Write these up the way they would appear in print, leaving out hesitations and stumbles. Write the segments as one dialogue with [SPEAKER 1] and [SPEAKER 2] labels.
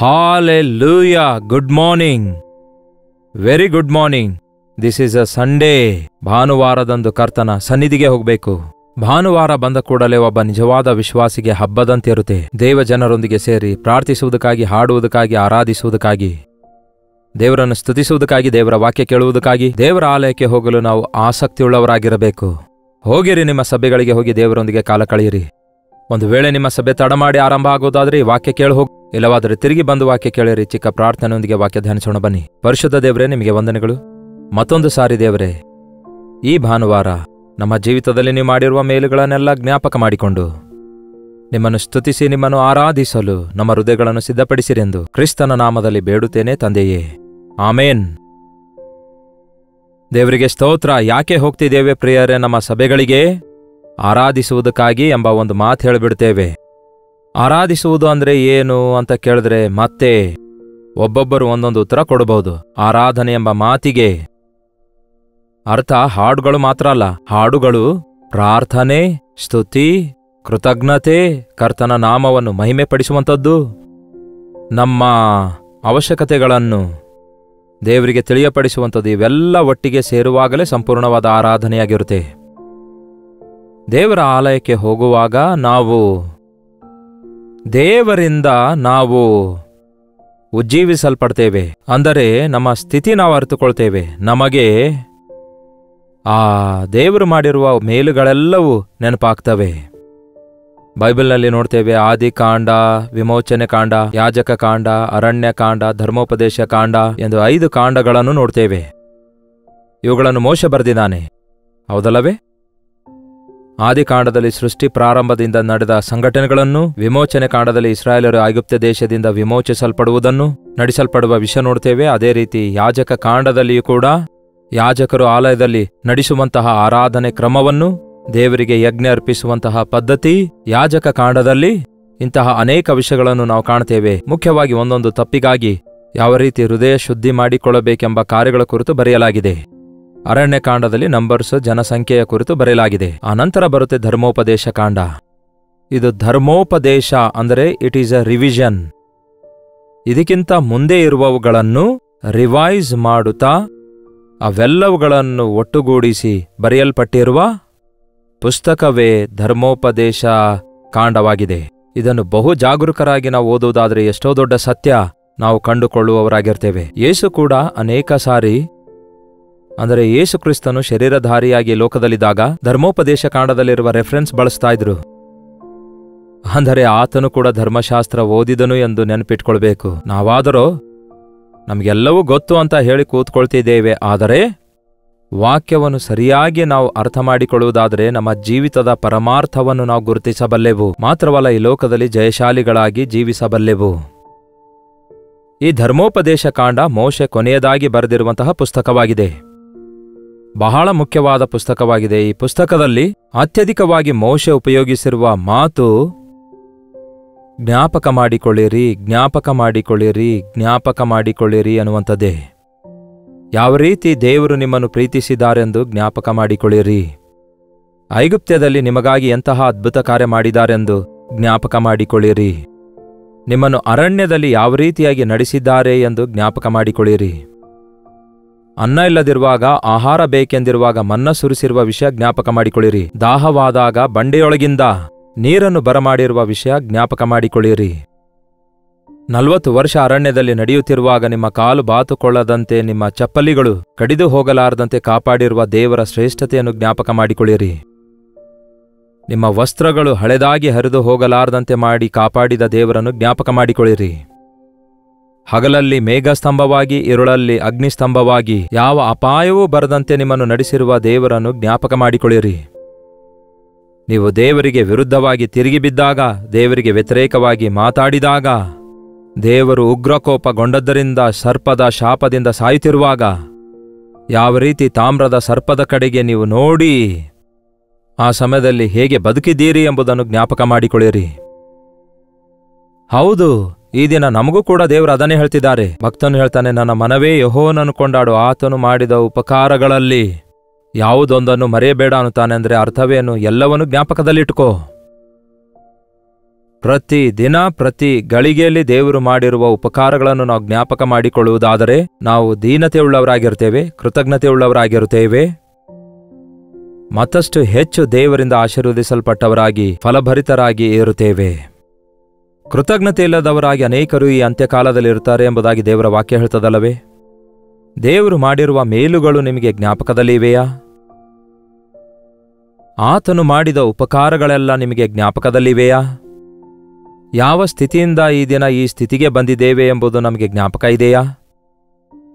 [SPEAKER 1] Hallelujah! Good morning. Very good morning. This is a Sunday. ಭಾನುವಾರದಂದು ಕರ್ತನ ಸನ್ನಿಧಿಗೆ ಹೋಗಬೇಕು. ಭಾನುವಾರ ಬಂದ ಕೂಡಲೇ ಒಬ್ಬ ನಿಜವಾದ ವಿಶ್ವಾಸಿಗೆ ಹಬ್ಬದಂತಿರುತ್ತೆ. ದೇವ ಜನರೊಂದಿಗೆ ಸೇರಿ ಪ್ರಾರ್ಥಿಸುವುದಕ್ಕಾಗಿ, ಹಾಡುವುದಕ್ಕಾಗಿ, ಆರಾಧಿಸುವುದಕ್ಕಾಗಿ, ದೇವರನ್ನು ಸ್ತುತಿಸುವುದಕ್ಕಾಗಿ, ದೇವರ ವಾಕ್ಯ ಕೇಳುವುದಕ್ಕಾಗಿ, ದೇವರ ಆಲಯಕ್ಕೆ ಹೋಗಲು ನಾವು ಆಸಕ್ತಿಯುಳ್ಳವರಾಗಿರಬೇಕು. ಹೋಗಿರಿ, ನಿಮ್ಮ ಸಭೆಗಳಿಗೆ ಹೋಗಿ ದೇವರೊಂದಿಗೆ ಕಾಲ ಕಳೆಯಿರಿ. ಒಂದು ವೇಳೆ ನಿಮ್ಮ ಸಭೆ ತಡ ಮಾಡಿ ಆರಂಭ ಆಗೋದಾದ್ರೆ ಈ ವಾಕ್ಯ ಕೇಳಿ ಹೋಗಿ, ಇಲ್ಲವಾದರೆ ತಿರುಗಿ ಬಂದು ವಾಕ್ಯ ಕೇಳಿರಿ. ಚಿಕ್ಕ ಪ್ರಾರ್ಥನೆಯೊಂದಿಗೆ ವಾಕ್ಯ ಧ್ಯಾನಿಸೋಣ ಬನ್ನಿ. ಪರಿಶುದ್ಧ ದೇವರೇ, ನಿಮಗೆ ವಂದನೆಗಳು. ಮತ್ತೊಂದು ಸಾರಿ ದೇವರೇ, ಈ ಭಾನುವಾರ ನಮ್ಮ ಜೀವಿತದಲ್ಲಿ ನೀವು ಮಾಡಿರುವ ಮೇಲುಗಳನ್ನೆಲ್ಲ ಜ್ಞಾಪಕ ಮಾಡಿಕೊಂಡು ನಿಮ್ಮನ್ನು ಸ್ತುತಿಸಿ, ನಿಮ್ಮನ್ನು ಆರಾಧಿಸಲು ನಮ್ಮ ಹೃದಯಗಳನ್ನು ಸಿದ್ಧಪಡಿಸಿರೆಂದು ಕ್ರಿಸ್ತನ ನಾಮದಲ್ಲಿ ಬೇಡುತ್ತೇನೆ ತಂದೆಯೇ, ಆಮೇನ್. ದೇವರಿಗೆ ಸ್ತೋತ್ರ. ಯಾಕೆ ಹೋಗ್ತಿದ್ದೇವೆ ಪ್ರಿಯರೇ ನಮ್ಮ ಸಭೆಗಳಿಗೆ? ಆರಾಧಿಸುವುದಕ್ಕಾಗಿ ಎಂಬ ಒಂದು ಮಾತು ಹೇಳಿಬಿಡ್ತೇವೆ. ಆರಾಧಿಸುವುದು ಅಂದ್ರೆ ಏನು ಅಂತ ಕೇಳಿದ್ರೆ ಮತ್ತೆ ಒಬ್ಬೊಬ್ಬರು ಒಂದೊಂದು ಉತ್ತರ ಕೊಡಬಹುದು. ಆರಾಧನೆ ಎಂಬ ಮಾತಿಗೆ ಅರ್ಥ ಹಾಡುಗಳು ಮಾತ್ರ ಅಲ್ಲ. ಹಾಡುಗಳು ಪ್ರಾರ್ಥನೆ, ಸ್ತುತಿ, ಕೃತಜ್ಞತೆ, ಕರ್ತನ ನಾಮವನ್ನು ಮಹಿಮೆ ಪಡಿಸುವಂಥದ್ದು, ನಮ್ಮ ಅವಶ್ಯಕತೆಗಳನ್ನು ದೇವರಿಗೆ ತಿಳಿಯಪಡಿಸುವಂಥದ್ದು. ಇವೆಲ್ಲ ಒಟ್ಟಿಗೆ ಸೇರುವಾಗಲೇ ಸಂಪೂರ್ಣವಾದ ಆರಾಧನೆಯಾಗಿರುತ್ತೆ. ದೇವರ ಆಲಯಕ್ಕೆ ಹೋಗುವಾಗ ದೇವರಿಂದ ನಾವು ಉಜ್ಜೀವಿಸಲ್ಪಡ್ತೇವೆ. ಅಂದರೆ ನಮ್ಮ ಸ್ಥಿತಿ ನಾವು ಅರಿತುಕೊಳ್ತೇವೆ. ನಮಗೆ ಆ ದೇವರು ಮಾಡಿರುವ ಮೇಲುಗಳೆಲ್ಲವೂ ನೆನಪಾಗ್ತವೆ. ಬೈಬಲ್ನಲ್ಲಿ ನೋಡ್ತೇವೆ, ಆದಿಕಾಂಡ, ವಿಮೋಚನೆ ಕಾಂಡ, ಯಾಜಕ ಕಾಂಡ, ಅರಣ್ಯ ಕಾಂಡ, ಧರ್ಮೋಪದೇಶ ಕಾಂಡ ಎಂದು 5 ಕಾಂಡಗಳನ್ನು ನೋಡ್ತೇವೆ. ಇವುಗಳನ್ನು ಮೋಶೆ ಬರೆದಿದ್ದಾನೆ, ಹೌದಲ್ಲವೇ? ಆದಿಕಾಂಡದಲ್ಲಿ ಸೃಷ್ಟಿ ಪ್ರಾರಂಭದಿಂದ ನಡೆದ ಸಂಘಟನೆಗಳನ್ನು, ವಿಮೋಚನೆ ಕಾಂಡದಲ್ಲಿ ಇಸ್ರಾಯೇಲರು ಐಗುಪ್ತ ದೇಶದಿಂದ ವಿಮೋಚಿಸಲ್ಪಡುವುದನ್ನು, ನಡೆಸಲ್ಪಡುವ ವಿಷಯ ನೋಡ್ತೇವೆ. ಅದೇ ರೀತಿ ಯಾಜಕ ಕಾಂಡದಲ್ಲಿಯೂ ಕೂಡ ಯಾಜಕರು ಆಲಯದಲ್ಲಿ ನಡೆಸುವಂತಹ ಆರಾಧನೆ ಕ್ರಮವನ್ನು, ದೇವರಿಗೆ ಯಜ್ಞ ಅರ್ಪಿಸುವಂತಹ ಪದ್ಧತಿ, ಯಾಜಕ ಕಾಂಡದಲ್ಲಿ ಇಂತಹ ಅನೇಕ ವಿಷಯಗಳನ್ನು ನಾವು ಕಾಣ್ತೇವೆ. ಮುಖ್ಯವಾಗಿ ಒಂದೊಂದು ತಪ್ಪಿಗಾಗಿ ಯಾವ ರೀತಿ ಹೃದಯ ಶುದ್ಧಿ ಮಾಡಿಕೊಳ್ಳಬೇಕೆಂಬ ಕಾರ್ಯಗಳ ಕುರಿತು ಬರೆಯಲಾಗಿದೆ. ಅರಣ್ಯ ಕಾಂಡದಲ್ಲಿ ನಂಬರ್ಸ್, ಜನಸಂಖ್ಯೆಯ ಕುರಿತು ಬರೆಯಲಾಗಿದೆ. ಆನಂತರ ಬರುತ್ತೆ ಧರ್ಮೋಪದೇಶ ಕಾಂಡ. ಇದು ಧರ್ಮೋಪದೇಶ ಅಂದರೆ ಇಟ್ ಈಸ್ ಅ ರಿವಿಷನ್. ಇದಕ್ಕಿಂತ ಮುಂದೆ ಇರುವವುಗಳನ್ನು ರಿವೈಸ್ ಮಾಡುತ್ತಾ ಅವೆಲ್ಲವುಗಳನ್ನು ಒಟ್ಟುಗೂಡಿಸಿ ಬರೆಯಲ್ಪಟ್ಟಿರುವ ಪುಸ್ತಕವೇ ಧರ್ಮೋಪದೇಶ ಕಾಂಡವಾಗಿದೆ. ಇದನ್ನು ಬಹು ಜಾಗರೂಕರಾಗಿ ನಾವು ಓದುವುದಾದರೆ ಎಷ್ಟೋ ದೊಡ್ಡ ಸತ್ಯ ನಾವು ಕಂಡುಕೊಳ್ಳುವವರಾಗಿರ್ತೇವೆ. ಯೇಸು ಕೂಡ ಅನೇಕ ಸಾರಿ, ಅಂದರೆ ಯೇಸು ಕ್ರಿಸ್ತನು ಶರೀರಧಾರಿಯಾಗಿ ಲೋಕದಲ್ಲಿದ್ದಾಗ ಧರ್ಮೋಪದೇಶ ಕಾಂಡದಲ್ಲಿರುವ ರೆಫರೆನ್ಸ್ ಬಳಸ್ತಾ ಇದ್ರು. ಅಂದರೆ ಆತನು ಕೂಡ ಧರ್ಮಶಾಸ್ತ್ರ ಓದಿದನು ಎಂದು ನೆನಪಿಟ್ಕೊಳ್ಬೇಕು. ನಾವಾದರೂ ನಮಗೆಲ್ಲವೂ ಗೊತ್ತು ಅಂತ ಹೇಳಿ ಕೂತ್ಕೊಳ್ತಿದ್ದೇವೆ. ಆದರೆ ವಾಕ್ಯವನ್ನು ಸರಿಯಾಗಿ ನಾವು ಅರ್ಥ ಮಾಡಿಕೊಳ್ಳುವುದಾದರೆ ನಮ್ಮ ಜೀವಿತದ ಪರಮಾರ್ಥವನ್ನು ನಾವು ಗುರುತಿಸಬಲ್ಲೆವು. ಮಾತ್ರವಲ್ಲ, ಈ ಲೋಕದಲ್ಲಿ ಜಯಶಾಲಿಗಳಾಗಿ ಜೀವಿಸಬಲ್ಲೆವು. ಈ ಧರ್ಮೋಪದೇಶ ಕಾಂಡ ಮೋಶೆ ಕೊನೆಯದಾಗಿ ಬರೆದಿರುವಂತಹ ಪುಸ್ತಕವಾಗಿದೆ. ಬಹಳ ಮುಖ್ಯವಾದ ಪುಸ್ತಕವಾಗಿದೆ. ಈ ಪುಸ್ತಕದಲ್ಲಿ ಅತ್ಯಧಿಕವಾಗಿ ಮೋಶೆ ಉಪಯೋಗಿಸಿರುವ ಮಾತು ಜ್ಞಾಪಕ ಮಾಡಿಕೊಳ್ಳಿರಿ, ಜ್ಞಾಪಕ ಮಾಡಿಕೊಳ್ಳಿರಿ, ಜ್ಞಾಪಕ ಮಾಡಿಕೊಳ್ಳಿರಿ ಅನ್ನುವಂಥದ್ದೇ. ಯಾವ ರೀತಿ ದೇವರು ನಿಮ್ಮನ್ನು ಪ್ರೀತಿಸಿದಾರೆಂದು ಜ್ಞಾಪಕ ಮಾಡಿಕೊಳ್ಳಿರಿ. ಐಗುಪ್ತ್ಯದಲ್ಲಿ ನಿಮಗಾಗಿ ಎಂತಹ ಅದ್ಭುತ ಕಾರ್ಯ ಮಾಡಿದಾರೆಂದು ಜ್ಞಾಪಕ ಮಾಡಿಕೊಳ್ಳಿರಿ. ನಿಮ್ಮನ್ನು ಅರಣ್ಯದಲ್ಲಿ ಯಾವ ರೀತಿಯಾಗಿ ನಡೆಸಿದ್ದಾರೆ ಎಂದು ಜ್ಞಾಪಕ ಮಾಡಿಕೊಳ್ಳಿರಿ. ಅನ್ನ ಇಲ್ಲದಿರುವಾಗ, ಆಹಾರ ಬೇಕೆಂದಿರುವಾಗ ಮನ್ನ ಸುರಿಸಿರುವ ವಿಷಯ ಜ್ಞಾಪಕ ಮಾಡಿಕೊಳ್ಳಿರಿ. ದಾಹವಾದಾಗ ಬಂಡೆಯೊಳಗಿಂದ ನೀರನ್ನು ಬರಮಾಡಿರುವ ವಿಷಯ ಜ್ಞಾಪಕ ಮಾಡಿಕೊಳ್ಳಿರಿ. 40 ವರ್ಷ ಅರಣ್ಯದಲ್ಲಿ ನಡೆಯುತ್ತಿರುವಾಗ ನಿಮ್ಮ ಕಾಲು ಬಾತುಕೊಳ್ಳದಂತೆ, ನಿಮ್ಮ ಚಪ್ಪಲಿಗಳು ಕಡಿದು ಹೋಗಲಾರದಂತೆ ಕಾಪಾಡಿರುವ ದೇವರ ಶ್ರೇಷ್ಠತೆಯನ್ನು ಜ್ಞಾಪಕ ಮಾಡಿಕೊಳ್ಳಿರಿ. ನಿಮ್ಮ ವಸ್ತ್ರಗಳು ಹಳೆದಾಗಿ ಹರಿದು ಹೋಗಲಾರದಂತೆ ಮಾಡಿ ಕಾಪಾಡಿದ ದೇವರನ್ನು ಜ್ಞಾಪಕ ಮಾಡಿಕೊಳ್ಳಿರಿ. ಹಗಲಲ್ಲಿ ಮೇಘಸ್ತಂಭವಾಗಿ, ಇರುಳಲ್ಲಿ ಅಗ್ನಿಸ್ತಂಭವಾಗಿ, ಯಾವ ಅಪಾಯವೂ ಬರದಂತೆ ನಿಮ್ಮನ್ನು ನಡೆಸಿರುವ ದೇವರನ್ನು ಜ್ಞಾಪಕ ಮಾಡಿಕೊಳ್ಳಿರಿ. ನೀವು ದೇವರಿಗೆ ವಿರುದ್ಧವಾಗಿ ತಿರುಗಿ ಬಿದ್ದಾಗ, ದೇವರಿಗೆ ವ್ಯತಿರೇಕವಾಗಿ ಮಾತಾಡಿದಾಗ, ದೇವರು ಉಗ್ರಕೋಪಗೊಂಡದ್ದರಿಂದ ಸರ್ಪದ ಶಾಪದಿಂದ ಸಾಯುತ್ತಿರುವಾಗ ಯಾವ ರೀತಿ ತಾಮ್ರದ ಸರ್ಪದ ಕಡೆಗೆ ನೀವು ನೋಡಿ ಆ ಸಮಯದಲ್ಲಿ ಹೇಗೆ ಬದುಕಿದ್ದೀರಿ ಎಂಬುದನ್ನು ಜ್ಞಾಪಕ ಮಾಡಿಕೊಳ್ಳಿರಿ. ಹೌದು, ಈ ದಿನ ನಮಗೂ ಕೂಡ ದೇವರು ಅದನ್ನೇ ಹೇಳ್ತಿದ್ದಾರೆ. ಭಕ್ತನು ಹೇಳ್ತಾನೆ, ನನ್ನ ಮನವೇ ಯೆಹೋವನನ್ನು ಕೊಂಡಾಡು, ಆತನು ಮಾಡಿದ ಉಪಕಾರಗಳಲ್ಲಿ ಯಾವುದೊಂದನ್ನು ಮರೆಯಬೇಡ ಅನ್ನುತ್ತಾನೆ. ಅಂದರೆ ಅರ್ಥವೇನು? ಎಲ್ಲವನ್ನೂ ಜ್ಞಾಪಕದಲ್ಲಿಟ್ಟುಕೋ. ಪ್ರತಿ ದಿನ ಪ್ರತಿ ಗಳಿಗೆಯಲ್ಲಿ ದೇವರು ಮಾಡಿರುವ ಉಪಕಾರಗಳನ್ನು ನಾವು ಜ್ಞಾಪಕ ಮಾಡಿಕೊಳ್ಳುವುದಾದರೆ ನಾವು ದೀನತೆಯುಳ್ಳವರಾಗಿರುತ್ತೇವೆ, ಕೃತಜ್ಞತೆಯುಳ್ಳವರಾಗಿರುತ್ತೇವೆ, ಮತ್ತಷ್ಟು ಹೆಚ್ಚು ದೇವರಿಂದ ಆಶೀರ್ವದಿಸಲ್ಪಟ್ಟವರಾಗಿ ಫಲಭರಿತರಾಗಿ ಇರುತ್ತೇವೆ. ಕೃತಜ್ಞತೆ ಇಲ್ಲದವರಾಗಿ ಅನೇಕರು ಈ ಅಂತ್ಯಕಾಲದಲ್ಲಿರುತ್ತಾರೆ ಎಂಬುದಾಗಿ ದೇವರ ವಾಕ್ಯ ಹೇಳ್ತದಲ್ಲವೇ? ದೇವರು ಮಾಡಿರುವ ಮೇಲುಗಳು ನಿಮಗೆ ಜ್ಞಾಪಕದಲ್ಲಿವೆಯಾ? ಆತನು ಮಾಡಿದ ಉಪಕಾರಗಳೆಲ್ಲ ನಿಮಗೆ ಜ್ಞಾಪಕದಲ್ಲಿವೆಯಾ? ಯಾವ ಸ್ಥಿತಿಯಿಂದ ಈ ದಿನ ಈ ಸ್ಥಿತಿಗೆ ಬಂದಿದ್ದೇವೆ ಎಂಬುದು ನಮಗೆ ಜ್ಞಾಪಕ ಇದೆಯಾ?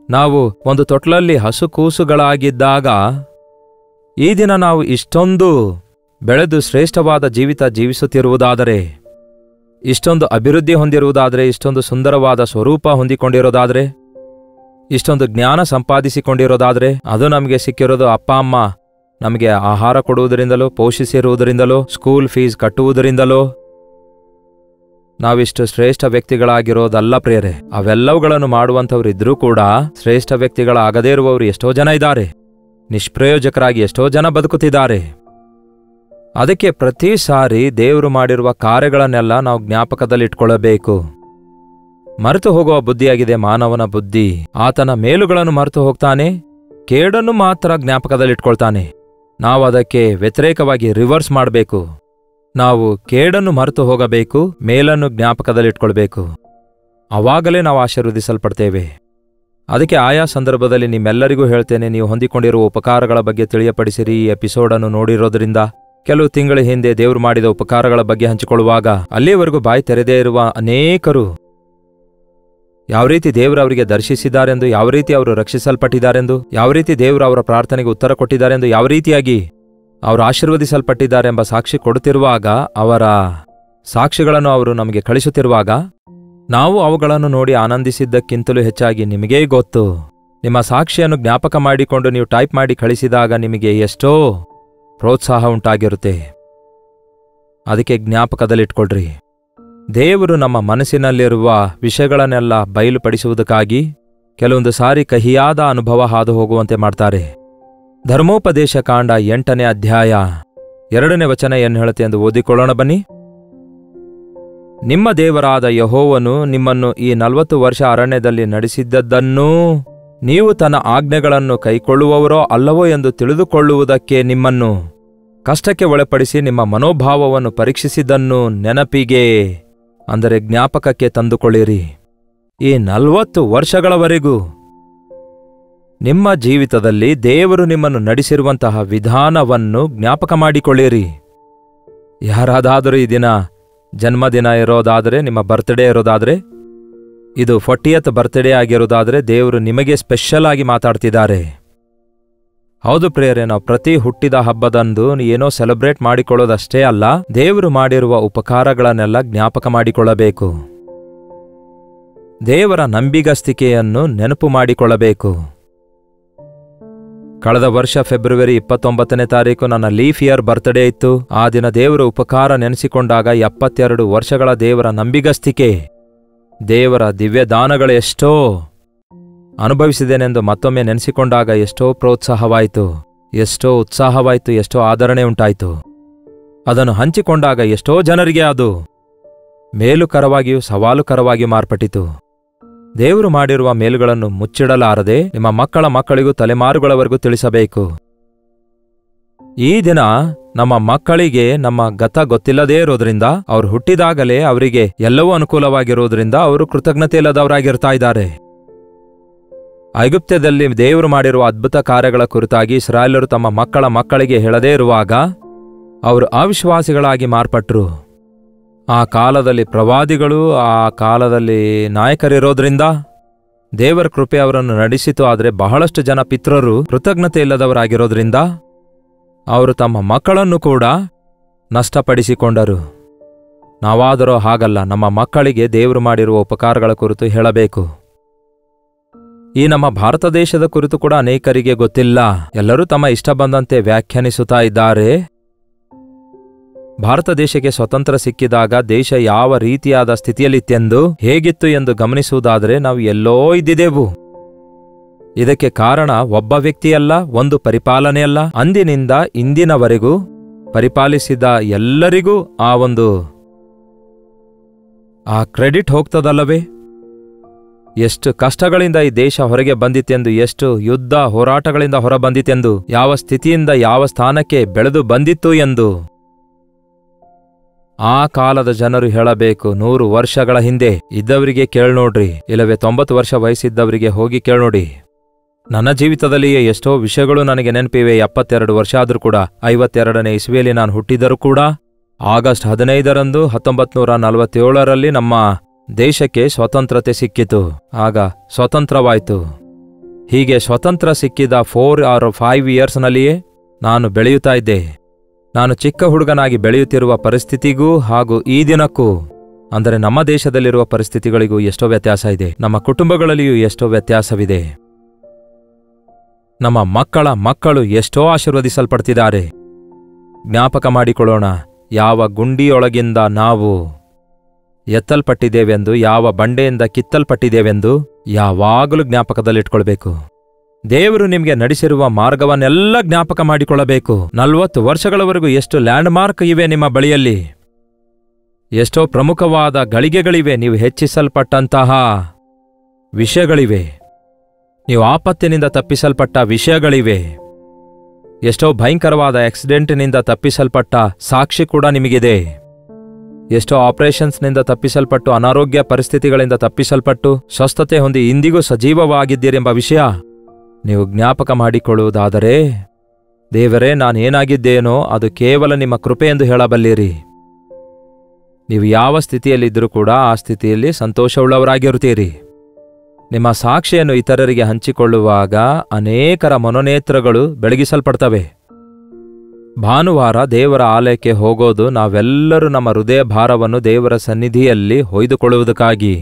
[SPEAKER 1] ನಾವು ಒಂದು ತೊಟ್ಲಲ್ಲಿ ಹಸುಕೂಸುಗಳಾಗಿದ್ದಾಗ ಈ ದಿನ ನಾವು ಇಷ್ಟೊಂದು ಬೆಳೆದು ಶ್ರೇಷ್ಠವಾದ ಜೀವಿತ ಜೀವಿಸುತ್ತಿರುವುದಾದರೆ, ಇಷ್ಟೊಂದು ಅಭಿವೃದ್ಧಿ ಹೊಂದಿರುವುದಾದರೆ, ಇಷ್ಟೊಂದು ಸುಂದರವಾದ ಸ್ವರೂಪ ಹೊಂದಿಕೊಂಡಿರೋದಾದರೆ, ಇಷ್ಟೊಂದು ಜ್ಞಾನ ಸಂಪಾದಿಸಿಕೊಂಡಿರೋದಾದರೆ, ಅದು ನಮಗೆ ಸಿಕ್ಕಿರೋದು ಅಪ್ಪ ಅಮ್ಮ ನಮಗೆ ಆಹಾರ ಕೊಡುವುದರಿಂದಲೋ, ಪೋಷಿಸಿರುವುದರಿಂದಲೋ, ಸ್ಕೂಲ್ ಫೀಸ್ ಕಟ್ಟುವುದರಿಂದಲೋ ನಾವಿಷ್ಟು ಶ್ರೇಷ್ಠ ವ್ಯಕ್ತಿಗಳಾಗಿರೋದಲ್ಲ ಪ್ರಿಯರೇ. ಅವೆಲ್ಲವುಗಳನ್ನು ಮಾಡುವಂಥವರಿದ್ರೂ ಕೂಡ ಶ್ರೇಷ್ಠ ವ್ಯಕ್ತಿಗಳಾಗದೇ ಇರುವವರು ಎಷ್ಟೋ ಜನ ಇದ್ದಾರೆ. ನಿಷ್ಪ್ರಯೋಜಕರಾಗಿ ಎಷ್ಟೋ ಜನ ಬದುಕುತ್ತಿದ್ದಾರೆ. ಅದಕ್ಕೆ ಪ್ರತಿ ಸಾರಿ ದೇವರು ಮಾಡಿರುವ ಕಾರ್ಯಗಳನ್ನೆಲ್ಲ ನಾವು ಜ್ಞಾಪಕದಲ್ಲಿಟ್ಕೊಳ್ಳಬೇಕು. ಮರೆತು ಹೋಗುವ ಬುದ್ಧಿಯಾಗಿದೆ ಮಾನವನ ಬುದ್ಧಿ. ಆತನ ಮೇಲುಗಳನ್ನು ಮರೆತು ಹೋಗ್ತಾನೆ, ಕೇಡನ್ನು ಮಾತ್ರ ಜ್ಞಾಪಕದಲ್ಲಿಟ್ಕೊಳ್ತಾನೆ. ನಾವು ಅದಕ್ಕೆ ವ್ಯತಿರೇಕವಾಗಿ ರಿವರ್ಸ್ ಮಾಡಬೇಕು. ನಾವು ಕೇಡನ್ನು ಮರೆತು ಹೋಗಬೇಕು, ಮೇಲನ್ನು ಜ್ಞಾಪಕದಲ್ಲಿಟ್ಕೊಳ್ಬೇಕು. ಅವಾಗಲೇ ನಾವು ಆಶೀರ್ವದಿಸಲ್ಪಡ್ತೇವೆ. ಅದಕ್ಕೆ ಆಯಾ ಸಂದರ್ಭದಲ್ಲಿ ನಿಮ್ಮೆಲ್ಲರಿಗೂ ಹೇಳ್ತೇನೆ, ನೀವು ಹೊಂದಿಕೊಂಡಿರುವ ಉಪಕಾರಗಳ ಬಗ್ಗೆ ತಿಳಿಯಪಡಿಸಿರಿ. ಈ ಎಪಿಸೋಡನ್ನು ನೋಡಿರೋದ್ರಿಂದ ಕೆಲವು ತಿಂಗಳ ಹಿಂದೆ ದೇವರು ಮಾಡಿದ ಉಪಕಾರಗಳ ಬಗ್ಗೆ ಹಂಚಿಕೊಳ್ಳುವಾಗ ಅಲ್ಲಿಯವರೆಗೂ ಬಾಯಿ ತೆರೆದೇ ಇರುವ ಅನೇಕರು ಯಾವ ರೀತಿ ದೇವರು ಅವರಿಗೆ ದರ್ಶಿಸಿದ್ದಾರೆಂದು, ಯಾವ ರೀತಿ ಅವರು ರಕ್ಷಿಸಲ್ಪಟ್ಟಿದ್ದಾರೆಂದು, ಯಾವ ರೀತಿ ದೇವರು ಅವರ ಪ್ರಾರ್ಥನೆಗೆ ಉತ್ತರ ಕೊಟ್ಟಿದ್ದಾರೆಂದು, ಯಾವ ರೀತಿಯಾಗಿ ಅವರು ಆಶೀರ್ವದಿಸಲ್ಪಟ್ಟಿದ್ದಾರೆಂಬ ಸಾಕ್ಷಿ ಕೊಡುತ್ತಿರುವಾಗ, ಅವರ ಸಾಕ್ಷಿಗಳನ್ನು ಅವರು ನಮಗೆ ಕಳಿಸುತ್ತಿರುವಾಗ ನಾವು ಅವುಗಳನ್ನು ನೋಡಿ ಆನಂದಿಸಿದ್ದಕ್ಕಿಂತಲೂ ಹೆಚ್ಚಾಗಿ ನಿಮಗೇ ಗೊತ್ತು. ನಿಮ್ಮ ಸಾಕ್ಷಿಯನ್ನು ಜ್ಞಾಪಕ ಮಾಡಿಕೊಂಡು ನೀವು ಟೈಪ್ ಮಾಡಿ ಕಳಿಸಿದಾಗ ನಿಮಗೆ ಎಷ್ಟೋ ಪ್ರೋತ್ಸಾಹ ಉಂಟಾಗಿರುತ್ತೆ. ಅದಕ್ಕೆ ಜ್ಞಾಪಕದಲ್ಲಿಟ್ಕೊಳ್ರಿ. ದೇವರು ನಮ್ಮ ಮನಸ್ಸಿನಲ್ಲಿರುವ ವಿಷಯಗಳನ್ನೆಲ್ಲ ಬಯಲುಪಡಿಸುವುದಕ್ಕಾಗಿ ಕೆಲವೊಂದು ಸಾರಿ ಕಹಿಯಾದ ಅನುಭವ ಹಾದು ಹೋಗುವಂತೆ ಮಾಡ್ತಾರೆ. ಧರ್ಮೋಪದೇಶ ಕಾಂಡ 8ನೇ ಅಧ್ಯಾಯ 2ನೇ ವಚನ ಏನು ಹೇಳುತ್ತೆ ಎಂದು ಓದಿಕೊಳ್ಳೋಣ ಬನ್ನಿ. ನಿಮ್ಮ ದೇವರಾದ ಯೆಹೋವನು ನಿಮ್ಮನ್ನು ಈ 40 ವರ್ಷ ಅರಣ್ಯದಲ್ಲಿ ನಡೆಸಿದ್ದನ್ನೂ ನೀವು ತನ್ನ ಆಜ್ಞೆಗಳನ್ನು ಕೈಕೊಳ್ಳುವವರೋ ಅಲ್ಲವೋ ಎಂದು ತಿಳಿದುಕೊಳ್ಳುವುದಕ್ಕೆ ನಿಮ್ಮನ್ನು ಕಷ್ಟಕ್ಕೆ ಒಳಪಡಿಸಿ ನಿಮ್ಮ ಮನೋಭಾವವನ್ನು ಪರೀಕ್ಷಿಸಿದ್ದನ್ನು ನೆನಪಿಗೆ, ಅಂದರೆ ಜ್ಞಾಪಕಕ್ಕೆ ತಂದುಕೊಳ್ಳಿರಿ. ಈ 40 ವರ್ಷಗಳವರೆಗೂ ನಿಮ್ಮ ಜೀವಿತದಲ್ಲಿ ದೇವರು ನಿಮ್ಮನ್ನು ನಡೆಸಿರುವಂತಹ ವಿಧಾನವನ್ನು ಜ್ಞಾಪಕ ಮಾಡಿಕೊಳ್ಳಿರಿ. ಯಾರಾದಾದರೂ ಈ ದಿನ ಜನ್ಮದಿನ ಇರೋದಾದರೆ, ನಿಮ್ಮ ಬರ್ತ್ಡೇ ಇರೋದಾದರೆ, ಇದು 40th ಬರ್ತ್ಡೇ ಆಗಿರೋದಾದರೆ ದೇವರು ನಿಮಗೆ ಸ್ಪೆಷಲ್ ಆಗಿ ಮಾತಾಡ್ತಿದ್ದಾರೆ. ಹೌದು ಪ್ರಿಯರೇ, ನಾವು ಪ್ರತಿ ಹುಟ್ಟಿದ ಹಬ್ಬದಂದು ಏನೋ ಸೆಲೆಬ್ರೇಟ್ ಮಾಡಿಕೊಳ್ಳೋದಷ್ಟೇ ಅಲ್ಲ, ದೇವರು ಮಾಡಿರುವ ಉಪಕಾರಗಳನ್ನೆಲ್ಲ ಜ್ಞಾಪಕ ಮಾಡಿಕೊಳ್ಳಬೇಕು. ದೇವರ ನಂಬಿಗಸ್ತಿಕೆಯನ್ನು ನೆನಪು ಮಾಡಿಕೊಳ್ಳಬೇಕು. ಕಳೆದ ವರ್ಷ ಫೆಬ್ರವರಿ 29ನೇ ತಾರೀಕು ನನ್ನ ಲೀಫ್ ಇಯರ್ ಬರ್ತ್ಡೇ ಇತ್ತು. ಆ ದಿನ ದೇವರ ಉಪಕಾರ ನೆನೆಸಿಕೊಂಡಾಗ 72 ವರ್ಷಗಳ ದೇವರ ನಂಬಿಗಸ್ತಿಕೆ, ದೇವರ ದಿವ್ಯ ದಾನಗಳು ಎಷ್ಟೋ ಅನುಭವಿಸಿದ್ದೇನೆಂದು ಮತ್ತೊಮ್ಮೆ ನೆನೆಸಿಕೊಂಡಾಗ ಎಷ್ಟೋ ಪ್ರೋತ್ಸಾಹವಾಯಿತು, ಎಷ್ಟೋ ಉತ್ಸಾಹವಾಯಿತು, ಎಷ್ಟೋ ಆದರಣೆ ಉಂಟಾಯಿತು. ಅದನ್ನು ಹಂಚಿಕೊಂಡಾಗ ಎಷ್ಟೋ ಜನರಿಗೆ ಅದು ಮೇಲುಕರವಾಗಿಯೂ ಸವಾಲುಕರವಾಗಿಯೂ ಮಾರ್ಪಟ್ಟಿತು. ದೇವರು ಮಾಡಿರುವ ಮೇಲುಗಳನ್ನು ಮುಚ್ಚಿಡಲಾರದೆ ನಿಮ್ಮ ಮಕ್ಕಳ ಮಕ್ಕಳಿಗೂ ತಲೆಮಾರುಗಳವರೆಗೂ ತಿಳಿಸಬೇಕು. ಈ ದಿನ ನಮ್ಮ ಮಕ್ಕಳಿಗೆ ನಮ್ಮ ಗತ ಗೊತ್ತಿಲ್ಲದೇ ಇರೋದ್ರಿಂದ, ಅವರು ಹುಟ್ಟಿದಾಗಲೇ ಅವರಿಗೆ ಎಲ್ಲವೂ ಅನುಕೂಲವಾಗಿರೋದ್ರಿಂದ ಅವರು ಕೃತಜ್ಞತೆ ಇಲ್ಲದವರಾಗಿರ್ತಾ ಇದ್ದಾರೆ. ಐಗುಪ್ತದಲ್ಲಿ ದೇವರು ಮಾಡಿರುವ ಅದ್ಭುತ ಕಾರ್ಯಗಳ ಕುರಿತಾಗಿ ಇಸ್ರಾಯೇಲರು ತಮ್ಮ ಮಕ್ಕಳ ಮಕ್ಕಳಿಗೆ ಹೇಳದೇ ಇರುವಾಗ ಅವರು ಅವಿಶ್ವಾಸಿಗಳಾಗಿ ಮಾರ್ಪಟ್ರು. ಆ ಕಾಲದಲ್ಲಿ ಪ್ರವಾದಿಗಳು, ಆ ಕಾಲದಲ್ಲಿ ನಾಯಕರಿರೋದ್ರಿಂದ ದೇವರ ಕೃಪೆ ಅವರನ್ನು ನಡೆಸಿತು. ಆದರೆ ಬಹಳಷ್ಟು ಜನ ಪಿತೃರು ಕೃತಜ್ಞತೆ ಇಲ್ಲದವರಾಗಿರೋದ್ರಿಂದ ಅವರು ತಮ್ಮ ಮಕ್ಕಳನ್ನು ಕೂಡ ನಷ್ಟಪಡಿಸಿಕೊಂಡರು. ನಾವಾದರೂ ಹಾಗಲ್ಲ, ನಮ್ಮ ಮಕ್ಕಳಿಗೆ ದೇವರು ಮಾಡಿರುವ ಉಪಕಾರಗಳ ಕುರಿತು ಹೇಳಬೇಕು. ಈ ನಮ್ಮ ಭಾರತ ದೇಶದ ಕುರಿತು ಕೂಡ ಅನೇಕರಿಗೆ ಗೊತ್ತಿಲ್ಲ. ಎಲ್ಲರೂ ತಮ್ಮ ಇಷ್ಟ ಬಂದಂತೆ ವ್ಯಾಖ್ಯಾನಿಸುತ್ತಾ ಇದ್ದಾರೆ. ಭಾರತ ದೇಶಕ್ಕೆ ಸ್ವತಂತ್ರ ಸಿಕ್ಕಿದಾಗ ದೇಶ ಯಾವ ರೀತಿಯಾದ ಸ್ಥಿತಿಯಲ್ಲಿತ್ತೆಂದು, ಹೇಗಿತ್ತು ಎಂದು ಗಮನಿಸುವುದಾದರೆ ನಾವು ಎಲ್ಲೋ ಇದ್ದಿದ್ದೆವು. ಇದಕ್ಕೆ ಕಾರಣ ಒಬ್ಬ ವ್ಯಕ್ತಿಯಲ್ಲ, ಒಂದು ಪರಿಪಾಲನೆಯಲ್ಲ. ಅಂದಿನಿಂದ ಇಂದಿನವರೆಗೂ ಪರಿಪಾಲಿಸಿದ ಎಲ್ಲರಿಗೂ ಆ ಒಂದು ಆ ಕ್ರೆಡಿಟ್ ಹೋಗ್ತದಲ್ಲವೇ? ಎಷ್ಟು ಕಷ್ಟಗಳಿಂದ ಈ ದೇಶ ಹೊರಗೆ ಬಂದಿತೆಂದು, ಎಷ್ಟು ಯುದ್ಧ ಹೋರಾಟಗಳಿಂದ ಹೊರ ಬಂದಿತೆಂದು, ಯಾವ ಸ್ಥಿತಿಯಿಂದ ಯಾವ ಸ್ಥಾನಕ್ಕೆ ಬೆಳೆದು ಬಂದಿತ್ತು ಎಂದು ಆ ಕಾಲದ ಜನರು ಹೇಳಬೇಕು. 100 ವರ್ಷಗಳ ಹಿಂದೆ ಇದ್ದವರಿಗೆ ಕೇಳ್ನೋಡ್ರಿ, ಇಲ್ಲವೇ 90 ವರ್ಷ ವಯಸ್ಸಿದ್ದವರಿಗೆ ಹೋಗಿ ಕೇಳ್ನೋಡಿ. ನನ್ನ ಜೀವಿತದಲ್ಲಿಯೇ ಎಷ್ಟೋ ವಿಷಯಗಳು ನನಗೆ ನೆನಪಿವೆ. 72 ವರ್ಷ ಆದರೂ ಕೂಡ, 52ನೇ ಇಸ್ವಿಯಲ್ಲಿ ನಾನು ಹುಟ್ಟಿದರೂ ಕೂಡ, ಆಗಸ್ಟ್ 15ರಂದು 1947ರಲ್ಲಿ ನಮ್ಮ ದೇಶಕ್ಕೆ ಸ್ವತಂತ್ರತೆ ಸಿಕ್ಕಿತು. ಆಗ ಸ್ವತಂತ್ರವಾಯಿತು. ಹೀಗೆ ಸ್ವತಂತ್ರ ಸಿಕ್ಕಿದ 4 or 5 ಇಯರ್ಸ್ನಲ್ಲಿಯೇ ನಾನು ಬೆಳೆಯುತ್ತಾ ಇದ್ದೆ. ನಾನು ಚಿಕ್ಕ ಹುಡುಗನಾಗಿ ಬೆಳೆಯುತ್ತಿರುವ ಪರಿಸ್ಥಿತಿಗೂ ಹಾಗೂ ಈ ದಿನಕ್ಕೂ, ಅಂದರೆ ನಮ್ಮ ದೇಶದಲ್ಲಿರುವ ಪರಿಸ್ಥಿತಿಗಳಿಗೂ ಎಷ್ಟೋ ವ್ಯತ್ಯಾಸ ಇದೆ. ನಮ್ಮ ಕುಟುಂಬಗಳಲ್ಲಿಯೂ ಎಷ್ಟೋ ವ್ಯತ್ಯಾಸವಿದೆ. ನಮ್ಮ ಮಕ್ಕಳು ಎಷ್ಟೋ ಆಶೀರ್ವದಿಸಲ್ಪಡ್ತಿದ್ದಾರೆ. ಜ್ಞಾಪಕ ಮಾಡಿಕೊಳ್ಳೋಣ, ಯಾವ ಗುಂಡಿಯೊಳಗಿಂದ ನಾವು ಎತ್ತಲ್ಪಟ್ಟಿದ್ದೇವೆಂದು, ಯಾವ ಬಂಡೆಯಿಂದ ಕಿತ್ತಲ್ಪಟ್ಟಿದ್ದೇವೆಂದು ಯಾವಾಗಲೂ ಜ್ಞಾಪಕದಲ್ಲಿಟ್ಕೊಳ್ಬೇಕು. ದೇವರು ನಿಮಗೆ ನಡೆಸಿರುವ ಮಾರ್ಗವನ್ನೆಲ್ಲ ಜ್ಞಾಪಕ ಮಾಡಿಕೊಳ್ಳಬೇಕು. 40 ವರ್ಷಗಳವರೆಗೂ ಎಷ್ಟು ಲ್ಯಾಂಡ್ ಮಾರ್ಕ್ ಇವೆ ನಿಮ್ಮ ಬಳಿಯಲ್ಲಿ, ಎಷ್ಟೋ ಪ್ರಮುಖವಾದ ಗಳಿಗೆಗಳಿವೆ, ನೀವು ಹೆಚ್ಚಿಸಲ್ಪಟ್ಟಂತಹ ವಿಷಯಗಳಿವೆ, ನೀವು ಆಪತ್ತಿನಿಂದ ತಪ್ಪಿಸಲ್ಪಟ್ಟ ವಿಷಯಗಳಿವೆ, ಎಷ್ಟೋ ಭಯಂಕರವಾದ ಆಕ್ಸಿಡೆಂಟ್ನಿಂದ ತಪ್ಪಿಸಲ್ಪಟ್ಟ ಸಾಕ್ಷಿ ಕೂಡ ನಿಮಗಿದೆ, ಎಷ್ಟೋ ಆಪರೇಷನ್ಸ್ನಿಂದ ತಪ್ಪಿಸಲ್ಪಟ್ಟು, ಅನಾರೋಗ್ಯ ಪರಿಸ್ಥಿತಿಗಳಿಂದ ತಪ್ಪಿಸಲ್ಪಟ್ಟು ಸ್ವಸ್ಥತೆ ಹೊಂದಿ ಇಂದಿಗೂ ಸಜೀವವಾಗಿದ್ದೀರೆಂಬ ವಿಷಯ ನೀವು ಜ್ಞಾಪಕ ಮಾಡಿಕೊಳ್ಳುವುದಾದರೆ, ದೇವರೇ, ನಾನೇನಾಗಿದ್ದೇನೋ ಅದು ಕೇವಲ ನಿಮ್ಮ ಕೃಪೆಯೆಂದು ಹೇಳಬಲ್ಲಿರಿ. ನೀವು ಯಾವ ಸ್ಥಿತಿಯಲ್ಲಿದ್ದರೂ ಕೂಡ ಆ ಸ್ಥಿತಿಯಲ್ಲಿ ಸಂತೋಷವುಳ್ಳವರಾಗಿರುತ್ತೀರಿ. ನಿಮ್ಮ ಸಾಕ್ಷಿಯನ್ನು ಇತರರಿಗೆ ಹಂಚಿಕೊಳ್ಳುವಾಗ ಅನೇಕರ ಮನೋನೇತ್ರಗಳು ಬೆಳಗಿಸಲ್ಪಡ್ತವೆ. ಭಾನುವಾರ ದೇವರ ಆಲಯಕ್ಕೆ ಹೋಗೋದು ನಾವೆಲ್ಲರೂ ನಮ್ಮ ಹೃದಯ ಭಾರವನ್ನು ದೇವರ ಸನ್ನಿಧಿಯಲ್ಲಿ ಹೊಯ್ದುಕೊಳ್ಳುವುದಕ್ಕಾಗಿ,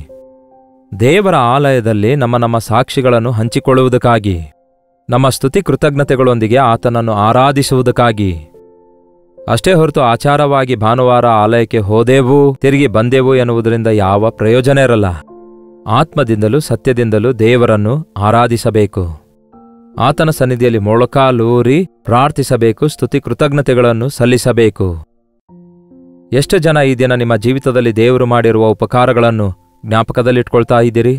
[SPEAKER 1] ದೇವರ ಆಲಯದಲ್ಲಿ ನಮ್ಮ ಸಾಕ್ಷಿಗಳನ್ನು ಹಂಚಿಕೊಳ್ಳುವುದಕ್ಕಾಗಿ, ನಮ್ಮ ಸ್ತುತಿ ಕೃತಜ್ಞತೆಗಳೊಂದಿಗೆ ಆತನನ್ನು ಆರಾಧಿಸುವುದಕ್ಕಾಗಿ. ಅಷ್ಟೇ ಹೊರತು ಆಚಾರವಾಗಿ ಭಾನುವಾರ ಆಲಯಕ್ಕೆ ಹೋದೆವು ತಿರುಗಿ ಬಂದೆವು ಎನ್ನುವುದರಿಂದ ಯಾವ ಪ್ರಯೋಜನ ಇರಲ್ಲ. ಆತ್ಮದಿಂದಲೂ ಸತ್ಯದಿಂದಲೂ ದೇವರನ್ನು ಆರಾಧಿಸಬೇಕು. ಆತನ ಸನ್ನಿಧಿಯಲ್ಲಿ ಮೊಳಕಾಲೂರಿ ಪ್ರಾರ್ಥಿಸಬೇಕು, ಸ್ತುತಿ ಕೃತಜ್ಞತೆಗಳನ್ನು ಸಲ್ಲಿಸಬೇಕು. ಎಷ್ಟು ಜನ ಈ ದಿನ ನಿಮ್ಮ ಜೀವಿತದಲ್ಲಿ ದೇವರು ಮಾಡಿರುವ ಉಪಕಾರಗಳನ್ನು ಜ್ಞಾಪಕದಲ್ಲಿಟ್ಕೊಳ್ತಾ ಇದ್ದೀರಿ?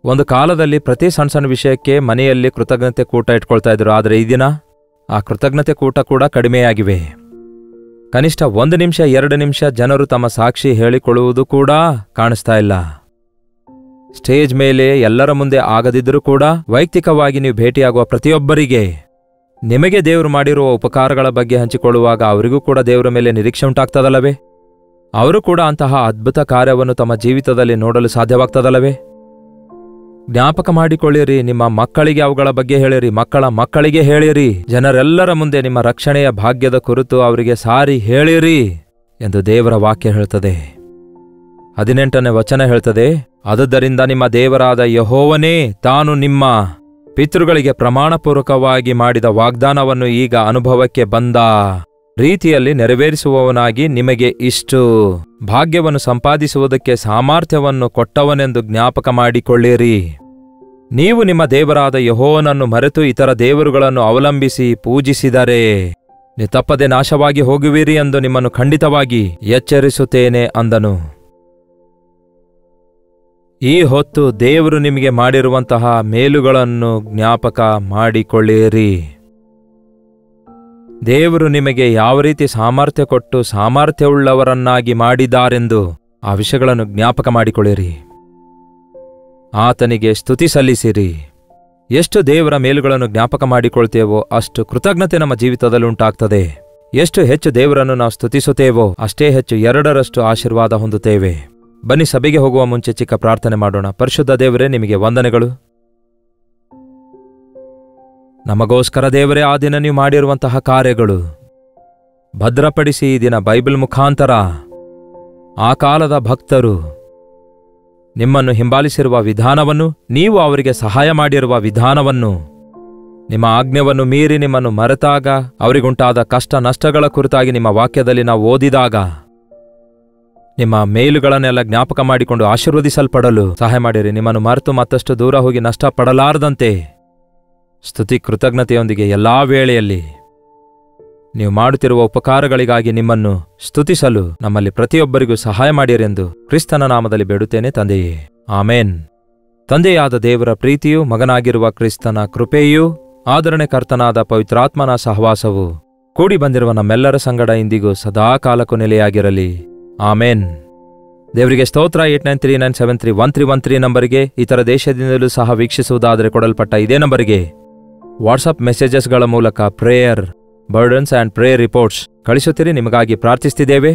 [SPEAKER 1] ಒಂದು ಕಾಲದಲ್ಲಿ ಪ್ರತಿ ಸಣ್ಣ ವಿಷಯಕ್ಕೆ ಮನೆಯಲ್ಲಿ ಕೃತಜ್ಞತೆ ಕೂಟ ಇಟ್ಕೊಳ್ತಾ ಇದ್ರು. ಆದರೆ ಈ ದಿನ ಆ ಕೃತಜ್ಞತೆ ಕೂಟ ಕೂಡ ಕಡಿಮೆಯಾಗಿವೆ. ಕನಿಷ್ಠ 1 ನಿಮಿಷ 2 ನಿಮಿಷ ಜನರು ತಮ್ಮ ಸಾಕ್ಷಿ ಹೇಳಿಕೊಳ್ಳುವುದು ಕೂಡ ಕಾಣಿಸ್ತಾ ಇಲ್ಲ. ಸ್ಟೇಜ್ ಮೇಲೆ ಎಲ್ಲರ ಮುಂದೆ ಆಗದಿದ್ದರೂ ಕೂಡ ವೈಯಕ್ತಿಕವಾಗಿ ನೀವು ಭೇಟಿಯಾಗುವ ಪ್ರತಿಯೊಬ್ಬರಿಗೆ ನಿಮಗೆ ದೇವರು ಮಾಡಿರುವ ಉಪಕಾರಗಳ ಬಗ್ಗೆ ಹಂಚಿಕೊಳ್ಳುವಾಗ ಅವರಿಗೂ ಕೂಡ ದೇವರ ಮೇಲೆ ನಿರೀಕ್ಷೆ ಉಂಟಾಗ್ತದಲ್ಲವೇ? ಅವರು ಕೂಡ ಅಂತಹ ಅದ್ಭುತ ಕಾರ್ಯವನ್ನು ತಮ್ಮ ಜೀವಿತದಲ್ಲಿ ನೋಡಲು ಸಾಧ್ಯವಾಗ್ತದಲ್ಲವೇ? ಜ್ಞಾಪಕ ಮಾಡಿಕೊಳ್ಳಿರಿ. ನಿಮ್ಮ ಮಕ್ಕಳಿಗೆ ಅವುಗಳ ಬಗ್ಗೆ ಹೇಳಿರಿ, ಮಕ್ಕಳಿಗೆ ಹೇಳಿರಿ. ಜನರೆಲ್ಲರ ಮುಂದೆ ನಿಮ್ಮ ರಕ್ಷಣೆಯ ಭಾಗ್ಯದ ಕುರಿತು ಅವರಿಗೆ ಸಾರಿ ಹೇಳಿರಿ ಎಂದು ದೇವರ ವಾಕ್ಯ ಹೇಳ್ತದೆ. 18ನೇ ವಚನ ಹೇಳ್ತದೆ, ಆದುದರಿಂದ ನಿಮ್ಮ ದೇವರಾದ ಯೆಹೋವನೇ ತಾನು ನಿಮ್ಮ ಪಿತೃಗಳಿಗೆ ಪ್ರಮಾಣಪೂರ್ವಕವಾಗಿ ಮಾಡಿದ ವಾಗ್ದಾನವನ್ನು ಈಗ ಅನುಭವಕ್ಕೆ ಬಂದ ರೀತಿಯಲ್ಲಿ ನೆರವೇರಿಸುವವನಾಗಿ ನಿಮಗೆ ಇಷ್ಟು ಭಾಗ್ಯವನ್ನು ಸಂಪಾದಿಸುವುದಕ್ಕೆ ಸಾಮರ್ಥ್ಯವನ್ನು ಕೊಟ್ಟವನೆಂದು ಜ್ಞಾಪಕ ಮಾಡಿಕೊಳ್ಳಿರಿ. ನೀವು ನಿಮ್ಮ ದೇವರಾದ ಯೆಹೋವನನ್ನು ಮರೆತು ಇತರ ದೇವರುಗಳನ್ನು ಅವಲಂಬಿಸಿ ಪೂಜಿಸಿದರೆ ನೀವು ತಪ್ಪದೆ ನಾಶವಾಗಿ ಹೋಗುವಿರಿ ಎಂದು ನಿಮ್ಮನ್ನು ಖಂಡಿತವಾಗಿ ಎಚ್ಚರಿಸುತ್ತೇನೆ ಅಂದನು. ಈ ಹೊತ್ತು ದೇವರು ನಿಮಗೆ ಮಾಡಿರುವಂತಹ ಮೇಲುಗಳನ್ನು ಜ್ಞಾಪಕ ಮಾಡಿಕೊಳ್ಳಿರಿ. ದೇವರು ನಿಮಗೆ ಯಾವ ರೀತಿ ಸಾಮರ್ಥ್ಯ ಕೊಟ್ಟು ಸಾಮರ್ಥ್ಯವುಳ್ಳವರನ್ನಾಗಿ ಮಾಡಿದ್ದಾರೆಂದು ಆ ವಿಷಯಗಳನ್ನು ಜ್ಞಾಪಕ ಮಾಡಿಕೊಳ್ಳಿರಿ. ಆತನಿಗೆ ಸ್ತುತಿ ಸಲ್ಲಿಸಿರಿ. ಎಷ್ಟು ದೇವರ ಮೇಲುಗಳನ್ನು ಜ್ಞಾಪಕ ಮಾಡಿಕೊಳ್ತೇವೋ ಅಷ್ಟು ಕೃತಜ್ಞತೆ ನಮ್ಮ ಜೀವಿತದಲ್ಲಿ ಉಂಟಾಗ್ತದೆ. ಎಷ್ಟು ಹೆಚ್ಚು ದೇವರನ್ನು ನಾವು ಸ್ತುತಿಸುತ್ತೇವೋ ಅಷ್ಟೇ ಹೆಚ್ಚು 2ರಷ್ಟು ಆಶೀರ್ವಾದ ಹೊಂದುತ್ತೇವೆ. ಬನ್ನಿ, ಸಭೆಗೆ ಹೋಗುವ ಮುಂಚೆ ಚಿಕ್ಕ ಪ್ರಾರ್ಥನೆ ಮಾಡೋಣ. ಪರಿಶುದ್ಧ ದೇವರೇ, ನಿಮಗೆ ವಂದನೆಗಳು. ನಮಗೋಸ್ಕರ ದೇವರೇ ಆ ದಿನ ನೀವು ಮಾಡಿರುವಂತಹ ಕಾರ್ಯಗಳು ಭದ್ರಪಡಿಸಿ ಈ ದಿನ ಬೈಬಲ್ ಮುಖಾಂತರ ಆ ಕಾಲದ ಭಕ್ತರು ನಿಮ್ಮನ್ನು ಹಿಂಬಾಲಿಸಿರುವ ವಿಧಾನವನ್ನು, ನೀವು ಅವರಿಗೆ ಸಹಾಯ ಮಾಡಿರುವ ವಿಧಾನವನ್ನು, ನಿಮ್ಮ ಆಜ್ಞೆಯನ್ನು ಮೀರಿ ನಿಮ್ಮನ್ನು ಮರೆತಾಗ ಅವರಿಗುಂಟಾದ ಕಷ್ಟ ನಷ್ಟಗಳ ಕುರಿತಾಗಿ ನಿಮ್ಮ ವಾಕ್ಯದಲ್ಲಿ ನಾವು ಓದಿದಾಗ ನಿಮ್ಮ ಮೇಲುಗಳನ್ನೆಲ್ಲ ಜ್ಞಾಪಕ ಮಾಡಿಕೊಂಡು ಆಶೀರ್ವದಿಸಲ್ಪಡಲು ಸಹಾಯ ಮಾಡಿರಿ. ನಿಮ್ಮನ್ನು ಮರೆತು ಮತ್ತಷ್ಟು ದೂರ ಹೋಗಿ ನಷ್ಟಪಡಲಾರದಂತೆ ಸ್ತುತಿ ಕೃತಜ್ಞತೆಯೊಂದಿಗೆ ಎಲ್ಲಾ ವೇಳೆಯಲ್ಲಿ ನೀವು ಮಾಡುತ್ತಿರುವ ಉಪಕಾರಗಳಿಗಾಗಿ ನಿಮ್ಮನ್ನು ಸ್ತುತಿಸಲು ನಮ್ಮಲ್ಲಿ ಪ್ರತಿಯೊಬ್ಬರಿಗೂ ಸಹಾಯ ಮಾಡಿರೆಂದು ಕ್ರಿಸ್ತನ ನಾಮದಲ್ಲಿ ಬೇಡುತ್ತೇನೆ ತಂದೆಯೇ, ಆಮೇನ್. ತಂದೆಯಾದ ದೇವರ ಪ್ರೀತಿಯೂ ಮಗನಾಗಿರುವ ಕ್ರಿಸ್ತನ ಕೃಪೆಯೂ ಆದರಣೆಕರ್ತನಾದ ಪವಿತ್ರಾತ್ಮನ ಸಹವಾಸವು ಕೂಡಿ ಬಂದಿರುವ ನಮ್ಮೆಲ್ಲರ ಸಂಗಡ ಇಂದಿಗೂ ಸದಾಕಾಲಕ್ಕೂ ನೆಲೆಯಾಗಿರಲಿ. ಆಮೇನ್. ದೇವರಿಗೆ ಸ್ತೋತ್ರ. 8939731313 ನಂಬರಿಗೆ ಇತರ ದೇಶದಿಂದಲೂ ಸಹ ವೀಕ್ಷಿಸುವುದಾದರೆ ಕೊಡಲ್ಪಟ್ಟ ಇದೇ ನಂಬರಿಗೆ ವಾಟ್ಸಪ್ ಮೆಸೇಜಸ್ಗಳ ಮೂಲಕ prayer burdens and prayer reports ಕಳಿಸುತ್ತೀರಿ. ನಿಮಗಾಗಿ ಪ್ರಾರ್ಥಿಸ್ತಿದ್ದೇವೆ.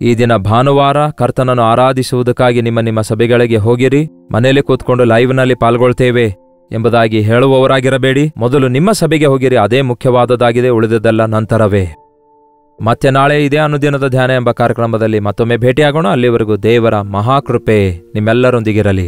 [SPEAKER 1] ಈ ದಿನ ಭಾನುವಾರ ಕರ್ತನನ್ನು ಆರಾಧಿಸುವುದಕ್ಕಾಗಿ ನಿಮ್ಮ ಸಭೆಗಳಿಗೆ ಹೋಗಿರಿ. ಮನೆಯಲ್ಲಿ ಕೂತ್ಕೊಂಡು ಲೈವ್ನಲ್ಲಿ ಪಾಲ್ಗೊಳ್ತೇವೆ ಎಂಬುದಾಗಿ ಹೇಳುವವರಾಗಿರಬೇಡಿ. ಮೊದಲು ನಿಮ್ಮ ಸಭೆಗೆ ಹೋಗಿರಿ, ಅದೇ ಮುಖ್ಯವಾದದ್ದಾಗಿದೆ. ಉಳಿದದ್ದೆಲ್ಲ ನಂತರವೇ. ಮತ್ತೆ ನಾಳೆ ಇದೇ ಅನುದಿನದ ಧ್ಯಾನ ಎಂಬ ಕಾರ್ಯಕ್ರಮದಲ್ಲಿ ಮತ್ತೊಮ್ಮೆ ಭೇಟಿಯಾಗೋಣ. ಅಲ್ಲಿವರೆಗೂ ದೇವರ ಮಹಾಕೃಪೆ ನಿಮ್ಮೆಲ್ಲರೊಂದಿಗಿರಲಿ.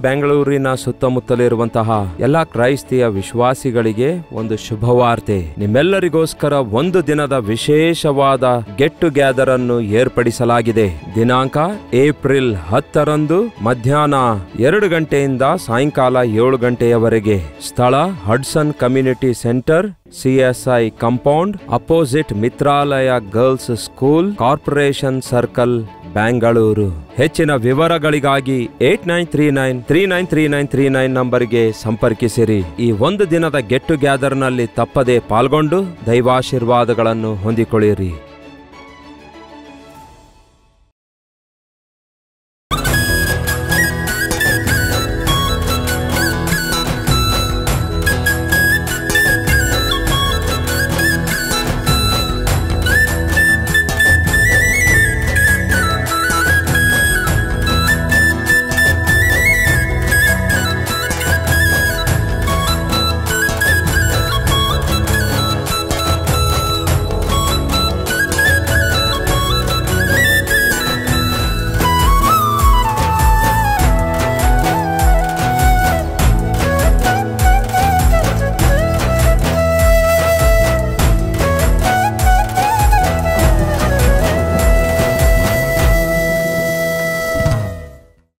[SPEAKER 1] ಬೆಂಗಳೂರಿನ ಸುತ್ತಮುತ್ತಲಿರುವಂತಹ ಎಲ್ಲ ಕ್ರೈಸ್ತಿಯ ವಿಶ್ವಾಸಿಗಳಿಗೆ ಒಂದು ಶುಭವಾರ್ತೆ. ನಿಮ್ಮೆಲ್ಲರಿಗೋಸ್ಕರ ಒಂದು ದಿನದ ವಿಶೇಷವಾದ ಗೆಟ್ ಟುಗೆದರ್ ಅನ್ನು ಏರ್ಪಡಿಸಲಾಗಿದೆ. ದಿನಾಂಕ ಏಪ್ರಿಲ್ 10ರಂದು ಮಧ್ಯಾಹ್ನ 2 ಗಂಟೆಯಿಂದ ಸಾಯಂಕಾಲ 7 ಗಂಟೆಯವರೆಗೆ. ಸ್ಥಳ Hudson community centre, CSI compound, opposite Mitralaya girls school, corporation circle, Bengaluru. ಹೆಚ್ಚಿನ ವಿವರಗಳಿಗಾಗಿ 8939393939 ನಂಬರ್ಗೆ ಸಂಪರ್ಕಿಸಿರಿ. ಈ ಒಂದು ದಿನದ ಗೆಟ್ ಟುಗೆದರ್ನಲ್ಲಿ ತಪ್ಪದೆ ಪಾಲ್ಗೊಂಡು ದೈವಾಶೀರ್ವಾದಗಳನ್ನು ಹೊಂದಿಕೊಳ್ಳಿರಿ.